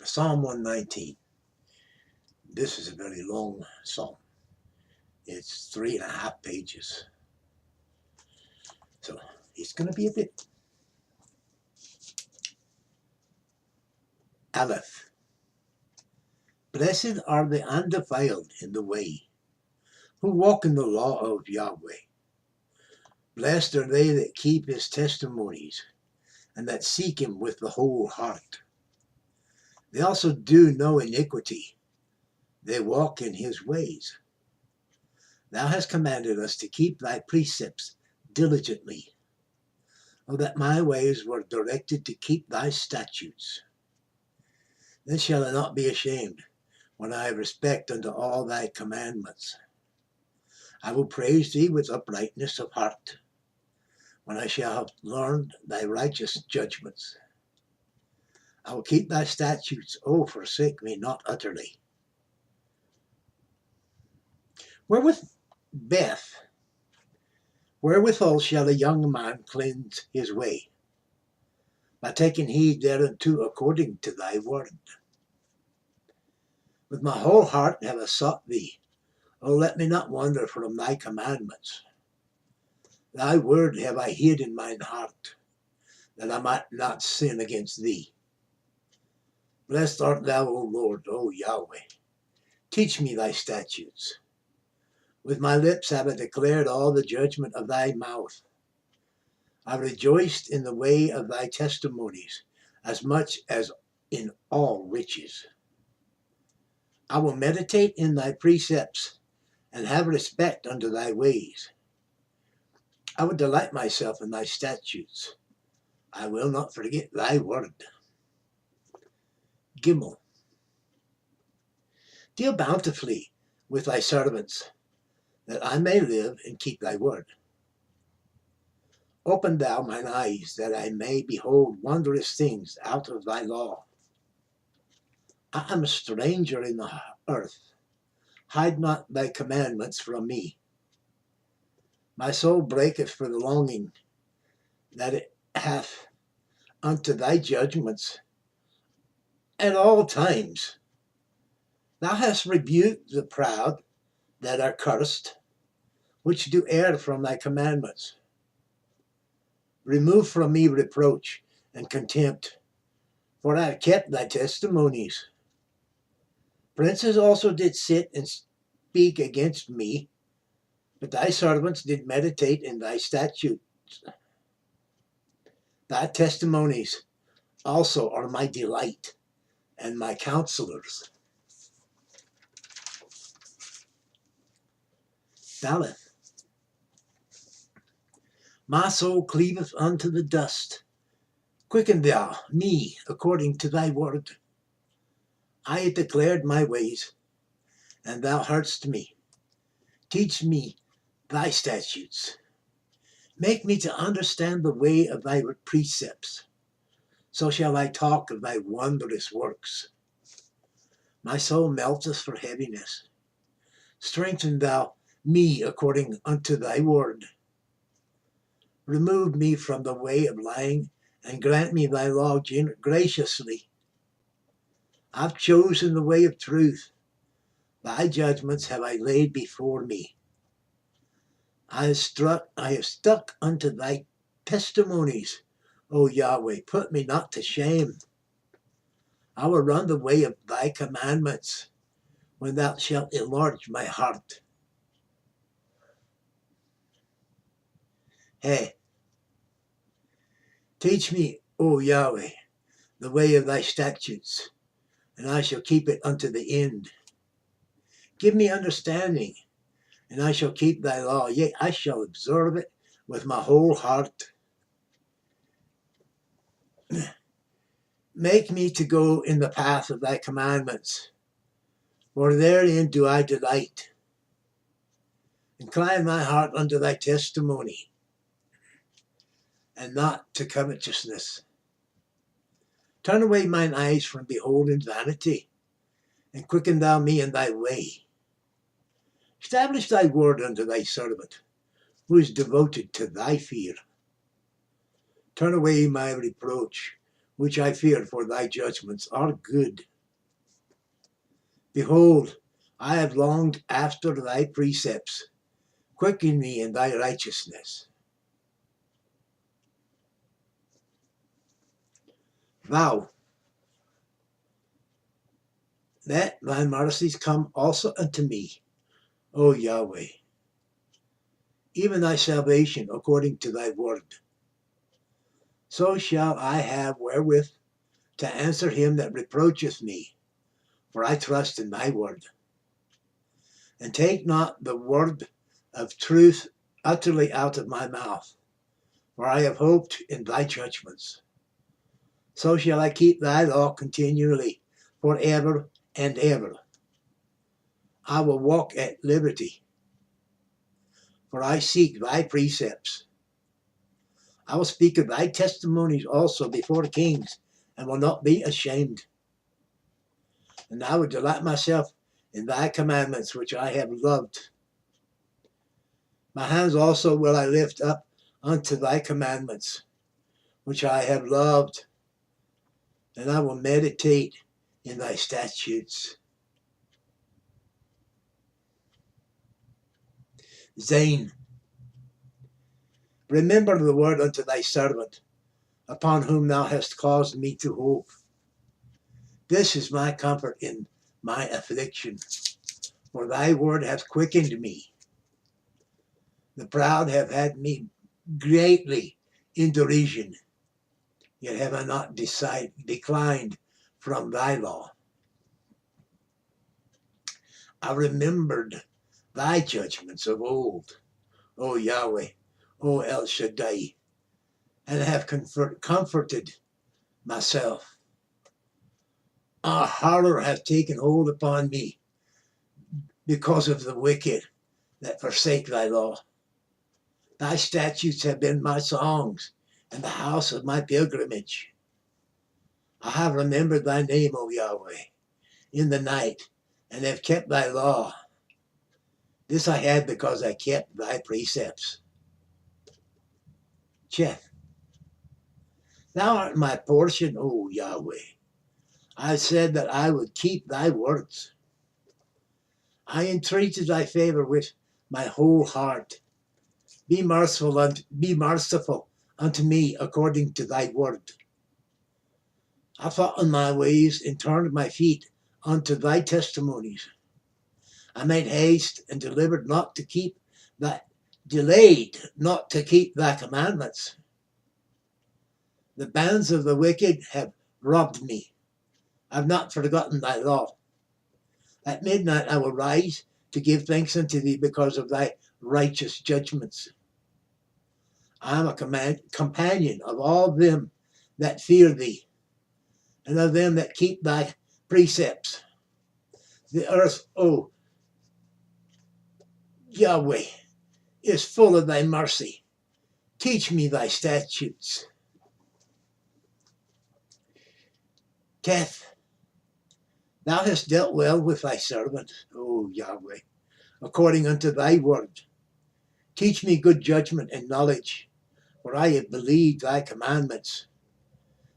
Psalm 119. This is a very long psalm. It's 3.5 pages. So it's going to be a bit. Aleph. Blessed are the undefiled in the way, who walk in the law of Yahweh. Blessed are they that keep his testimonies, and that seek him with the whole heart. They also do no iniquity. They walk in his ways. Thou hast commanded us to keep thy precepts diligently. Oh, that my ways were directed to keep thy statutes. Then shall I not be ashamed when I have respect unto all thy commandments. I will praise thee with uprightness of heart, when I shall have learned thy righteous judgments. I will keep thy statutes, O forsake me not utterly. Wherewithal shall a young man cleanse his way? By taking heed thereunto according to thy word. With my whole heart have I sought thee. O let me not wander from thy commandments. Thy word have I hid in mine heart, that I might not sin against thee. Blessed art thou, O Lord, O Yahweh. Teach me thy statutes. With my lips have I declared all the judgment of thy mouth. I rejoiced in the way of thy testimonies, as much as in all riches. I will meditate in thy precepts, and have respect unto thy ways. I will delight myself in thy statutes. I will not forget thy word. Gimel. Deal bountifully with thy servants, that I may live and keep thy word. Open thou mine eyes, that I may behold wondrous things out of thy law. I am a stranger in the earth. Hide not thy commandments from me. My soul breaketh for the longing that it hath unto thy judgments at all times. Thou hast rebuked the proud that are cursed, which do err from thy commandments. Remove from me reproach and contempt, for I have kept thy testimonies. Princes also did sit and speak against me, but thy servants did meditate in thy statutes. Thy testimonies also are my delight and my counselors. Daleth. My soul cleaveth unto the dust. Quicken thou me according to thy word. I have declared my ways, and thou heardst me. Teach me thy statutes. Make me to understand the way of thy precepts. So shall I talk of thy wondrous works. My soul melteth for heaviness. Strengthen thou me according unto thy word. Remove me from the way of lying, and grant me thy law graciously. I've chosen the way of truth. Thy judgments have I laid before me. I have stuck unto thy testimonies, O Yahweh. Put me not to shame. I will run the way of thy commandments, when thou shalt enlarge my heart. Hey, teach me, O Yahweh, the way of thy statutes, and I shall keep it unto the end. Give me understanding, and I shall keep thy law. Yea, I shall observe it with my whole heart. Make me to go in the path of thy commandments, for therein do I delight. Incline my heart unto thy testimony, and not to covetousness. Turn away mine eyes from beholding vanity, and quicken thou me in thy way. Establish thy word unto thy servant, who is devoted to thy fear. Turn away my reproach which I fear, for thy judgments are good. Behold, I have longed after thy precepts. Quicken me in thy righteousness. Thou, let thy mercies come also unto me, O Yahweh, even thy salvation according to thy word. So shall I have wherewith to answer him that reproacheth me, for I trust in thy word. And take not the word of truth utterly out of my mouth, for I have hoped in thy judgments. So shall I keep thy law continually, forever and ever. I will walk at liberty, for I seek thy precepts. I will speak of thy testimonies also before kings, and will not be ashamed. And I will delight myself in thy commandments, which I have loved. My hands also will I lift up unto thy commandments, which I have loved, and I will meditate in thy statutes. Zain, remember the word unto thy servant, upon whom thou hast caused me to hope. This is my comfort in my affliction, for thy word hath quickened me. The proud have had me greatly in derision, yet have I not declined from thy law. I remembered thy judgments of old, O Yahweh, O El Shaddai, and have comforted myself. A horror hath taken hold upon me because of the wicked that forsake thy law. Thy statutes have been my songs and the house of my pilgrimage. I have remembered thy name, O Yahweh, in the night, and have kept thy law. This I had because I kept thy precepts. Cheth, thou art my portion, O Yahweh. I said that I would keep thy words. I entreated thy favor with my whole heart. Be merciful unto me according to thy word. I thought on my ways and turned my feet unto thy testimonies. I made haste and delayed not to keep thy commandments. The bands of the wicked have robbed me. I have not forgotten thy law. At midnight I will rise to give thanks unto thee because of thy righteous judgments. I am a companion of all them that fear thee, and of them that keep thy precepts. The earth, O Yahweh, is full of thy mercy. Teach me thy statutes. Teth, thou hast dealt well with thy servant, O Yahweh, according unto thy word. Teach me good judgment and knowledge, for I have believed thy commandments.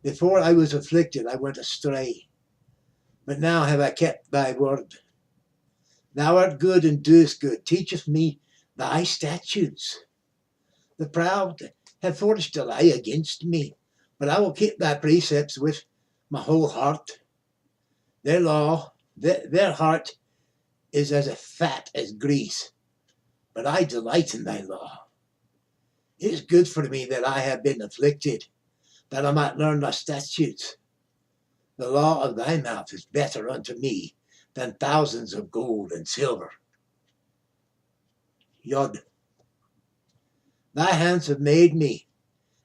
Before I was afflicted, I went astray, but now have I kept thy word. Thou art good and doest good. Teacheth me thy statutes. The proud have forged a lie against me, but I will keep thy precepts with my whole heart. Their law, their heart is as fat as grease, but I delight in thy law. It is good for me that I have been afflicted, that I might learn thy statutes. The law of thy mouth is better unto me than thousands of gold and silver. Yod, thy hands have made me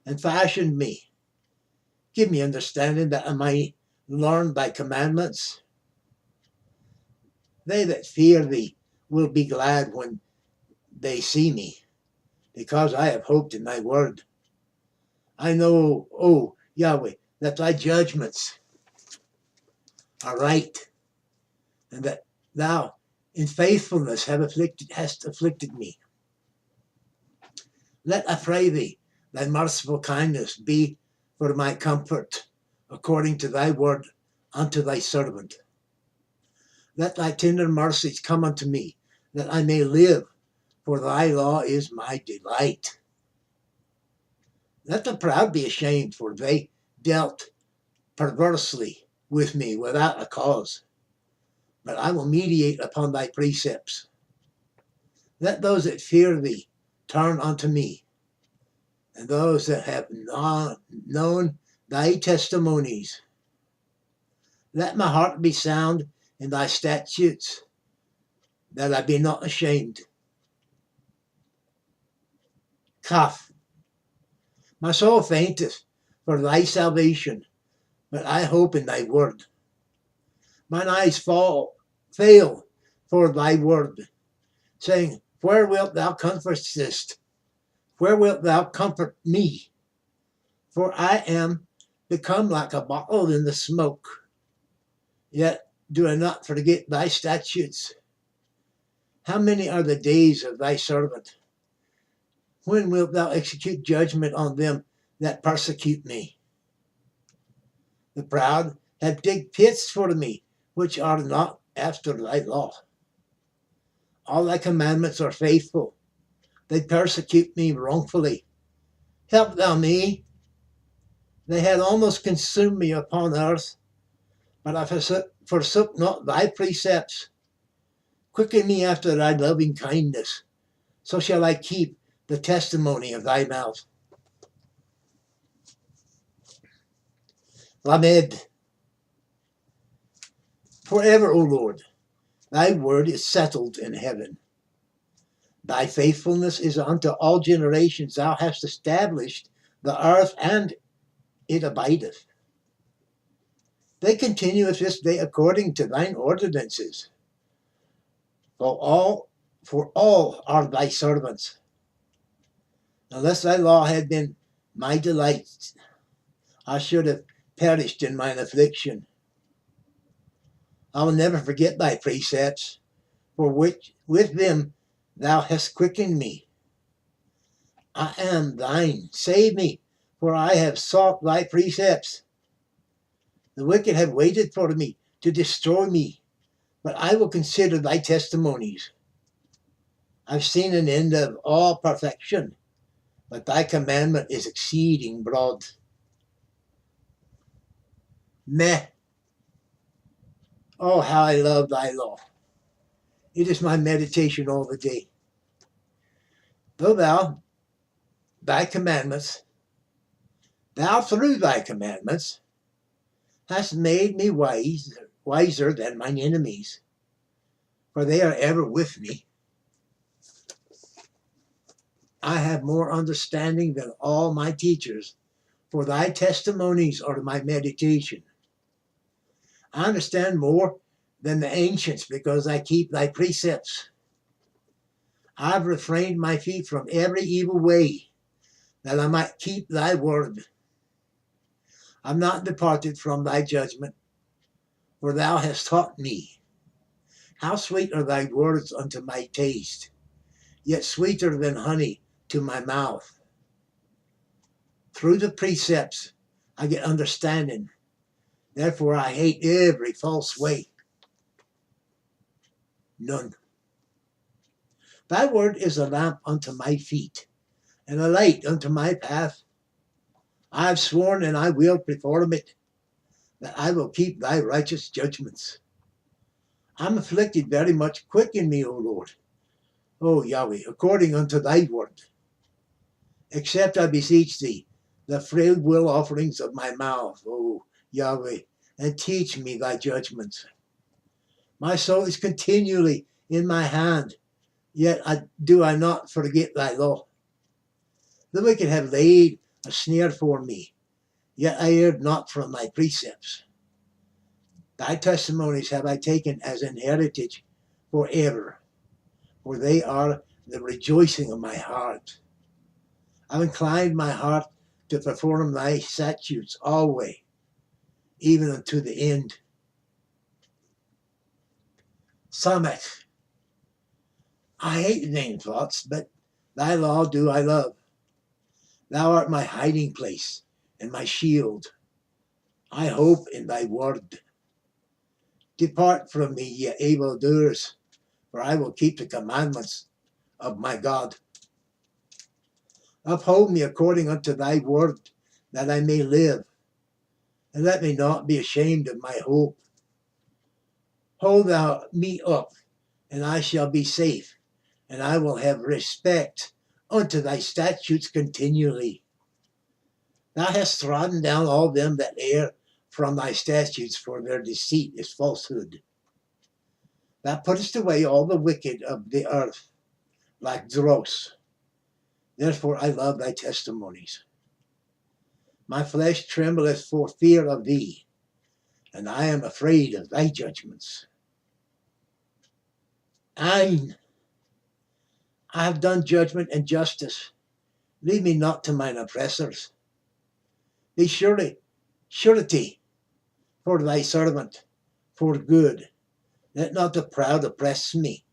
and fashioned me. Give me understanding that I might learn thy commandments. They that fear thee will be glad when they see me, because I have hoped in thy word. I know, O Yahweh, that thy judgments are right, and that thou in faithfulness hast afflicted me. Let, I pray thee, thy merciful kindness be for my comfort, according to thy word unto thy servant. Let thy tender mercies come unto me, that I may live, for thy law is my delight. Let the proud be ashamed, for they dealt perversely with me without a cause. But I will meditate upon thy precepts. Let those that fear thee turn unto me, and those that have not known thy testimonies. Let my heart be sound in thy statutes, that I be not ashamed. Kaf. My soul fainteth for thy salvation, but I hope in thy word. Mine eyes fail for thy word, saying, where wilt thou comfortest? Where wilt thou comfort me? For I am become like a bottle in the smoke. Yet do I not forget thy statutes. How many are the days of thy servant? When wilt thou execute judgment on them that persecute me? The proud have digged pits for me, which are not after thy law. All thy commandments are faithful. They persecute me wrongfully. Help thou me. They had almost consumed me upon earth, but I forsook not thy precepts. Quicken me after thy loving kindness, so shall I keep the testimony of thy mouth. Lamed. Forever, O Lord, thy word is settled in heaven. Thy faithfulness is unto all generations. Thou hast established the earth, and it abideth. They continue this day according to thine ordinances. For all are thy servants. Unless thy law had been my delight, I should have perished in mine affliction. I will never forget thy precepts, for which with them thou hast quickened me. I am thine. Save me, for I have sought thy precepts. The wicked have waited for me to destroy me, but I will consider thy testimonies. I've seen an end of all perfection, but thy commandment is exceeding broad. Meh. Oh, how I love thy law. It is my meditation all the day. Thou through thy commandments, hast made me wiser than mine enemies, for they are ever with me. I have more understanding than all my teachers, for thy testimonies are my meditation. I understand more than the ancients, because I keep thy precepts. I've refrained my feet from every evil way, that I might keep thy word. I'm not departed from thy judgment, for thou hast taught me. How sweet are thy words unto my taste, yet sweeter than honey to my mouth. Through the precepts I get understanding, therefore I hate every false way. None. Thy word is a lamp unto my feet, and a light unto my path. I have sworn, and I will perform it, that I will keep thy righteous judgments. I'm afflicted very much. Quicken me, O Lord, O Yahweh, according unto thy word. Accept, I beseech thee, the frail will offerings of my mouth, O Yahweh, and teach me thy judgments. My soul is continually in my hand, yet do I not forget thy law. The wicked have laid a snare for me, yet I erred not from thy precepts. Thy testimonies have I taken as an heritage forever, for they are the rejoicing of my heart. I've inclined my heart to perform thy statutes always, even unto the end. Samech. I hate vain thoughts, but thy law do I love. Thou art my hiding place and my shield. I hope in thy word. Depart from me, ye evildoers, for I will keep the commandments of my God. Uphold me according unto thy word, that I may live, and let me not be ashamed of my hope. Hold thou me up, and I shall be safe, and I will have respect unto thy statutes continually. Thou hast trodden down all them that err from thy statutes, for their deceit is falsehood. Thou puttest away all the wicked of the earth like dross. Therefore I love thy testimonies. My flesh trembleth for fear of thee, and I am afraid of thy judgments. I have done judgment and justice. Leave me not to mine oppressors. Be surety for thy servant, for good. Let not the proud oppress me.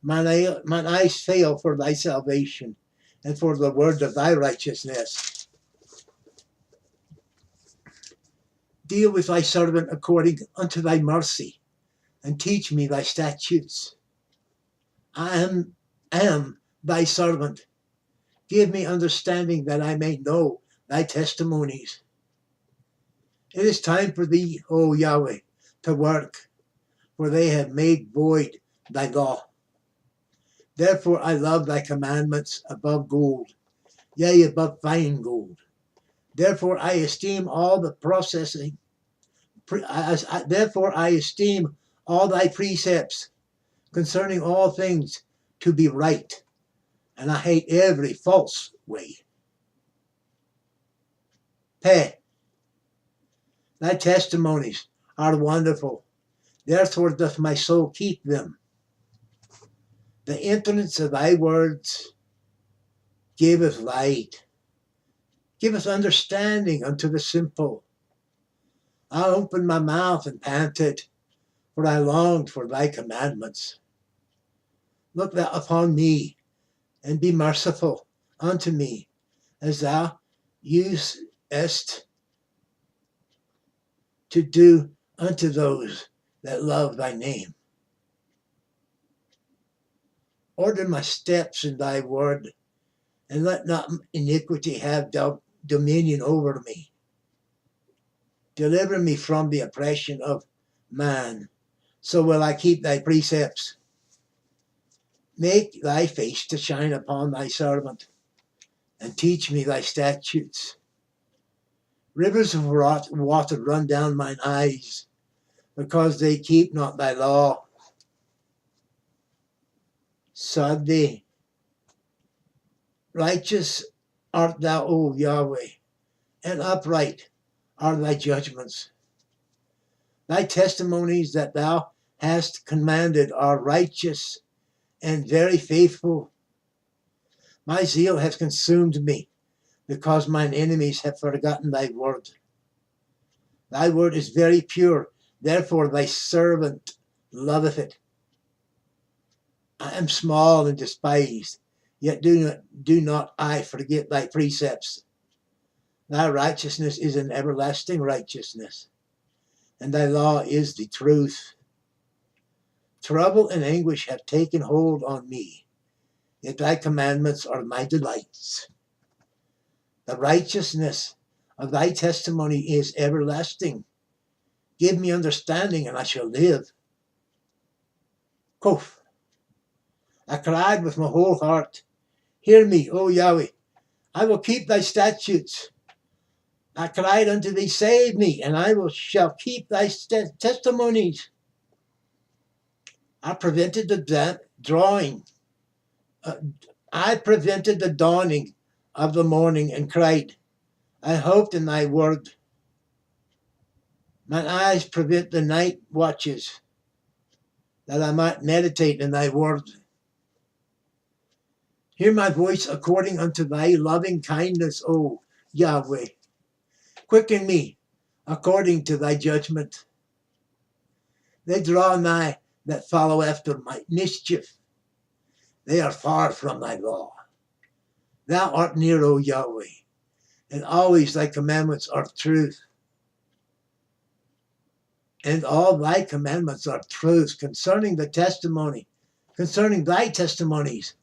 Mine eyes fail for thy salvation, and for the word of thy righteousness. Deal with thy servant according unto thy mercy, and teach me thy statutes. I am thy servant. Give me understanding that I may know thy testimonies. It is time for thee, O Yahweh, to work, for they have made void thy law. Therefore I love thy commandments above gold, yea, above fine gold. Therefore I esteem all the processing. Therefore I esteem all thy precepts concerning all things to be right, and I hate every false way. Thy testimonies are wonderful, therefore doth my soul keep them. The entrance of thy words giveth light, giveth understanding unto the simple. I opened my mouth and panted, for I longed for thy commandments. Look thou upon me, and be merciful unto me, as thou usest to do unto those that love thy name. Order my steps in thy word, and let not iniquity have dominion over me. Deliver me from the oppression of man, so will I keep thy precepts. Make thy face to shine upon thy servant, and teach me thy statutes. Rivers of water run down mine eyes, because they keep not thy law. Sadly, righteous art thou, O Yahweh, and upright are thy judgments. Thy testimonies that thou hast commanded are righteous and very faithful. My zeal has consumed me, because mine enemies have forgotten thy word. Thy word is very pure, therefore thy servant loveth it. I am small and despised, yet do not I forget thy precepts. Thy righteousness is an everlasting righteousness, and thy law is the truth. Trouble and anguish have taken hold on me, yet thy commandments are my delights. The righteousness of thy testimony is everlasting. Give me understanding, and I shall live. Kof. I cried with my whole heart, hear me, O Yahweh. I will keep thy statutes. I cried unto thee, save me, and shall keep thy testimonies. I prevented the dawning of the morning and cried, I hoped in thy word. Mine eyes prevent the night watches, that I might meditate in thy word. Hear my voice according unto thy loving kindness, O Yahweh. Quicken me according to thy judgment. They draw nigh that follow after my mischief. They are far from thy law. Thou art near, O Yahweh, and always thy commandments are truth. And all thy commandments are truth. Concerning the testimony, concerning thy testimonies,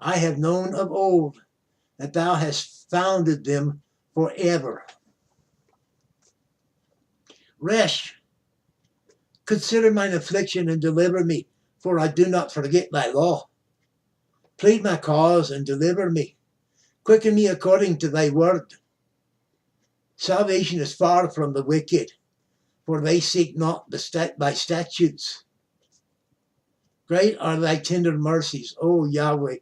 I have known of old, that thou hast founded them forever. Resh, consider mine affliction and deliver me, for I do not forget thy law. Plead my cause and deliver me. Quicken me according to thy word. Salvation is far from the wicked, for they seek not thy statutes. Great are thy tender mercies, O Yahweh.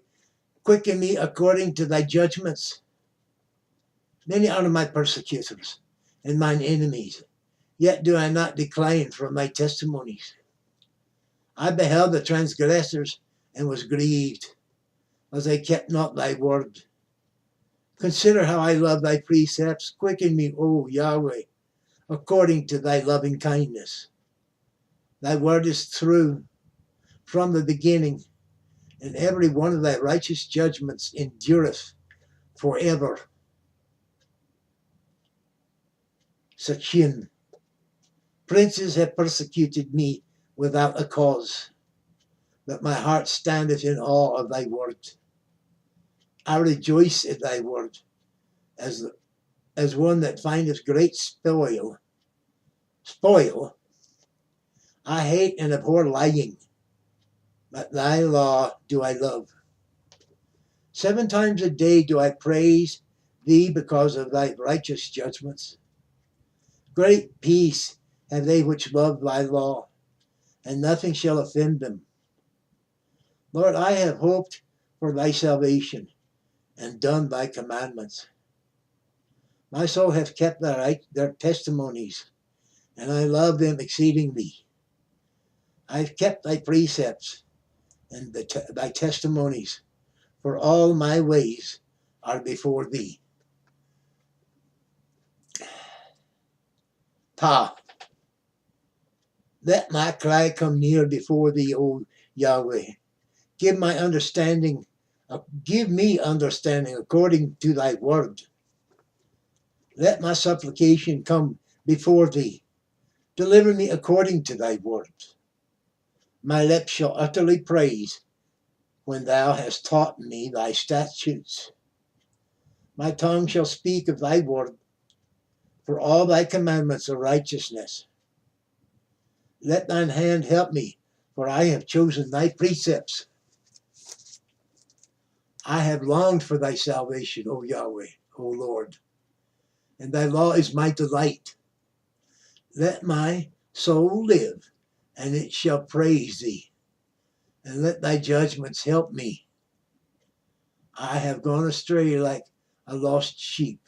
Quicken me according to thy judgments. Many are my persecutors and mine enemies, yet do I not decline from thy testimonies. I beheld the transgressors and was grieved, as they kept not thy word. Consider how I love thy precepts. Quicken me, O Yahweh, according to thy loving kindness. Thy word is true from the beginning, and every one of thy righteous judgments endureth forever. Sachin. Princes have persecuted me without a cause, but my heart standeth in awe of thy word. I rejoice in thy word as one that findeth great spoil. I hate and abhor lying, but thy law do I love. 7 times a day do I praise thee because of thy righteous judgments. Great peace have they which love thy law, and nothing shall offend them. Lord, I have hoped for thy salvation, and done thy commandments. My soul hath kept their testimonies, and I love them exceedingly. I have kept thy precepts and thy testimonies, for all my ways are before thee. Pa, let my cry come near before thee, O Yahweh. Give me understanding according to thy word. Let my supplication come before thee. Deliver me according to thy word. My lips shall utterly praise when thou hast taught me thy statutes. My tongue shall speak of thy word, for all thy commandments are righteousness. Let thine hand help me, for I have chosen thy precepts. I have longed for thy salvation, O Yahweh, O Lord, and thy law is my delight. Let my soul live, and it shall praise thee, and let thy judgments help me. I have gone astray like a lost sheep.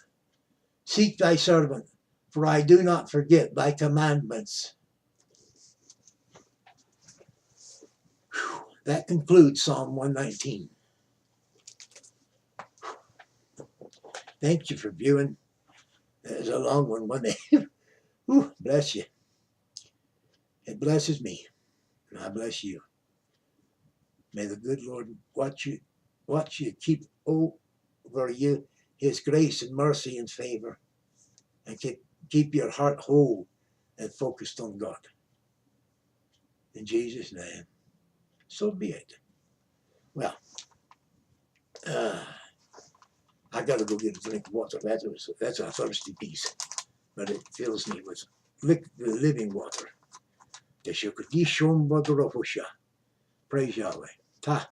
Seek thy servant, for I do not forget thy commandments. Whew. That concludes Psalm 119. Thank you for viewing. That was a long one, wasn't it? Whew, bless you. It blesses me, and I bless you. May the good Lord watch you, keep over you his grace and mercy and favor, and keep your heart whole and focused on God. In Jesus' name, so be it. Well, I got to go get a drink of water. That's a thirsty piece, but it fills me with living water. Praise Yahweh. Ta.